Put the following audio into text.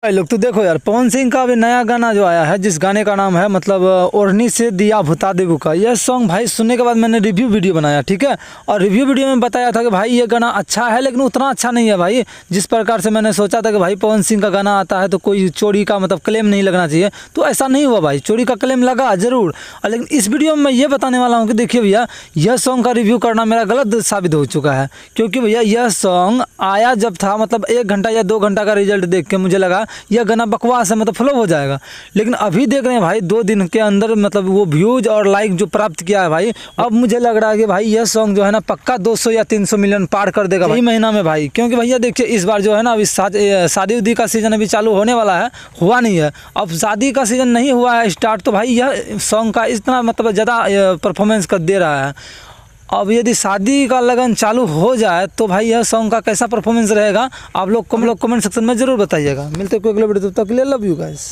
भाई लोग तो देखो यार, पवन सिंह का अभी नया गाना जो आया है, जिस गाने का नाम है मतलब ओढ़नी से दिया भुता देबू का, यह सॉन्ग भाई सुनने के बाद मैंने रिव्यू वीडियो बनाया, ठीक है। और रिव्यू वीडियो में बताया था कि भाई ये गाना अच्छा है लेकिन उतना अच्छा नहीं है भाई। जिस प्रकार से मैंने सोचा था कि भाई पवन सिंह का गाना आता है तो कोई चोरी का मतलब क्लेम नहीं लगना चाहिए, तो ऐसा नहीं हुआ भाई। चोरी का क्लेम लगा ज़रूर, लेकिन इस वीडियो में मैं ये बताने वाला हूँ कि देखिए भैया, यह सॉन्ग का रिव्यू करना मेरा गलत साबित हो चुका है। क्योंकि भैया यह सॉन्ग आया जब था मतलब 1 घंटा या 2 घंटा का रिजल्ट देख के मुझे लगा यह गाना बकवास है, मतलब फ्लॉप हो जाएगा। लेकिन अभी देख रहे हैं भाई 2 दिन के अंदर मतलब वो व्यूज और लाइक जो प्राप्त किया है भाई, अब मुझे लग रहा है कि भाई यह सॉन्ग जो है ना पक्का 200 या 300 मिलियन पार कर देगा भाई महीना में भाई। क्योंकि भैया देखिए इस बार जो है ना अभी शादी उदी का सीज़न अभी चालू होने वाला है, हुआ नहीं है। अब शादी का सीज़न नहीं हुआ है स्टार्ट, तो भाई यह सॉन्ग का इतना मतलब ज़्यादा परफॉर्मेंस कर दे रहा है। अब यदि शादी का लगन चालू हो जाए तो भाई यह सॉन्ग का कैसा परफॉर्मेंस रहेगा, आप लोग कमेंट सेक्शन में ज़रूर बताइएगा। मिलते हैं कोई अगले वीडियो, तब तक के लिए लव यू गाइस।